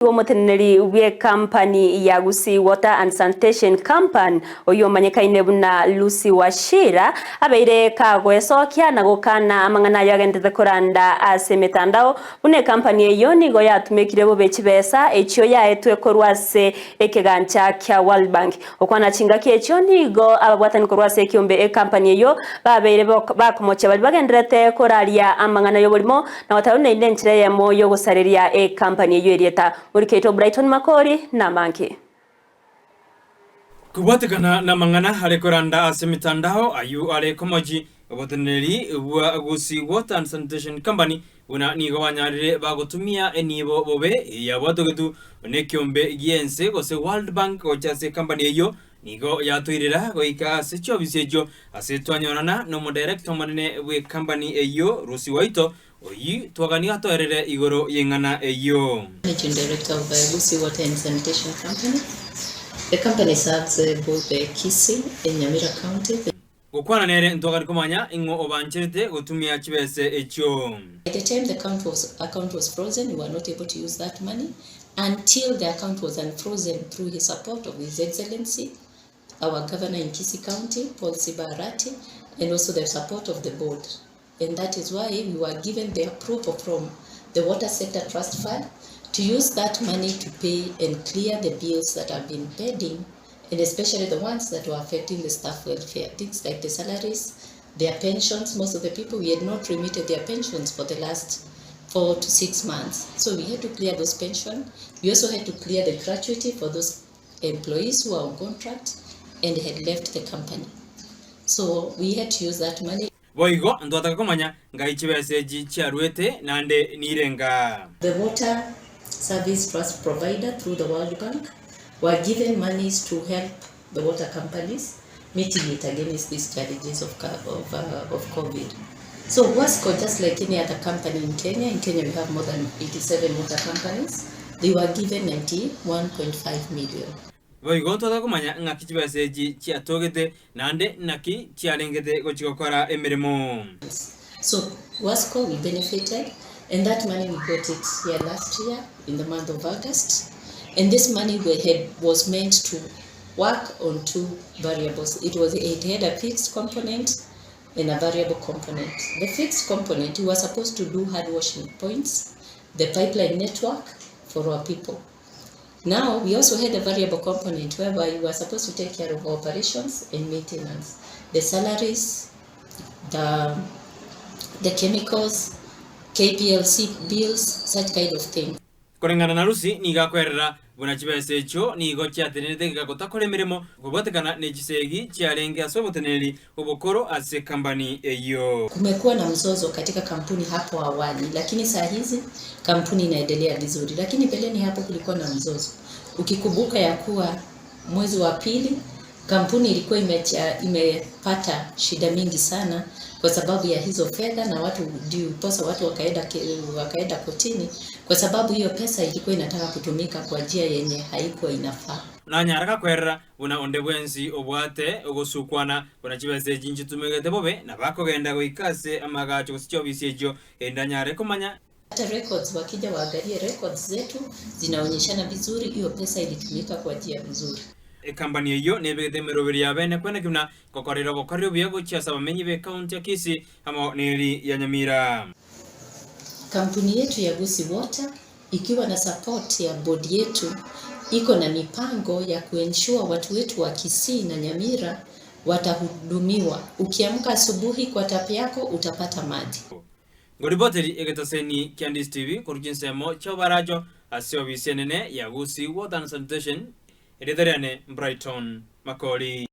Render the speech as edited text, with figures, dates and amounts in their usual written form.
Womoteneri we company ya Gusii Water and Sanitation Company oyo manyekaine buna Wachira abeire kagwesokia na gukana amangana yagendete kuranda ase mitandao bune company eyo nigo yatumikire bobechi besa ekyo yaetwe korwase ekegancha kya World Bank okwana chinga kyecho nigo ababwatani korwase ekyombe company eyo babeire bakomoche bali bagenderete koralia amangana yobolimo na watarune indenchire yemo yo gusareria company eyo erieta Uriketo Brighton Makori na Manki. Kubatikana na mangana halekoranda ase mitandao ayu alekomoji oboteneri wa Gusii Water and Sanitation Company una nigo wanyarire bagotumia enibo bobe ya badogetu nekyombe giense gose World Bank ochase company eyo nigo yatuirira goika ase chobisejo ase twanyorana no director manene we company eyo Rusi Waito oyi twagani atoerere igoro yengana eyo. Managing Director of Gusii Water and Sanitation Company. The company serves both the Kisii and Nyamira Counties. Gukwana nere ntwagani komanya ingo obanchirite gutumia chibese echo. At the time the account was frozen, we were not able to use that money until the account was unfrozen through his support of His Excellency, our governor in Kisii County, Paul Sibarati, and also the support of the board. And that is why we were given the approval from the Water Sector Trust Fund to use that money to pay and clear the bills that have been pending, and especially the ones that were affecting the staff welfare, things like the salaries, their pensions. Most of the people, we had not remitted their pensions for the last 4 to 6 months. So we had to clear those pensions. We also had to clear the gratuity for those employees who are on contract and had left the company. So we had to use that money. Boigo ndotaka komanya ngaichibese chiarwete nande nirenga. The water service trust provider through the World Bank were given monies to help the water companies mitigate against these challenges of COVID. So GWASCO, just like any other company in Kenya we have more than 87 water companies, they were given 91.5 million. Boigo ndotaka komanya ngakichibese chiatogete nande naki chiarengete gochikokora emirimo. So GWASCO, we benefited, and that money we got it here last year in the month of August. And this money was meant to work on 2 variables. It had a fixed component and a variable component. The fixed component, we were supposed to do hard washing points, the pipeline network for our people. Now we also had a variable component whereby we were supposed to take care of operations and maintenance, the salaries, the chemicals, KPLC bills, such kind of thing. Korengana na Rusi niga kwerera buna chibese echo nigo chiatenete gakota mirimo kubatekana nechisegi chiarenge asoboteneri obokoro ase company eyo. Kumekuwa na mzozo katika kampuni hapo awali, lakini saa hizi kampuni inaendelea vizuri, lakini mbeleni hapo kulikuwa na mzozo. Ukikumbuka ya kuwa mwezi wa pili kampuni ilikuwa imepata shida mingi sana kwa sababu ya hizo fedha, na watu wakaenda kotini kwa sababu hiyo pesa ilikuwa inataka kutumika kwa njia yenye haikuwa inafaa. Na nyaraka kwerera una ondebwensi obwate ogosukwana kuna chibese jinchi tumegete bobe na bakogenda goikase amagacho sicho bisiejo endanyare komanya. Hata records wakija waangalie records zetu zinaonyeshana vizuri hiyo pesa ilitumika kwa njia nzuri. Company eyo nebegete meroberi yabene kwena kimna kokorero bokoryo byago chiasa bamenyi be county ya Kisii ama neri ya Nyamira. Kampuni yetu ya Gusii Water ikiwa na support ya board yetu iko na mipango ya kuensure watu wetu wa Kisii na Nyamira watahudumiwa. Ukiamka asubuhi kwa tap yako utapata maji. Ngoriboteri egetaseni Candice TV kurjinsemo chobarajo asio bisenene ya Gusii Water and Sanitation editariane Brighton Makori.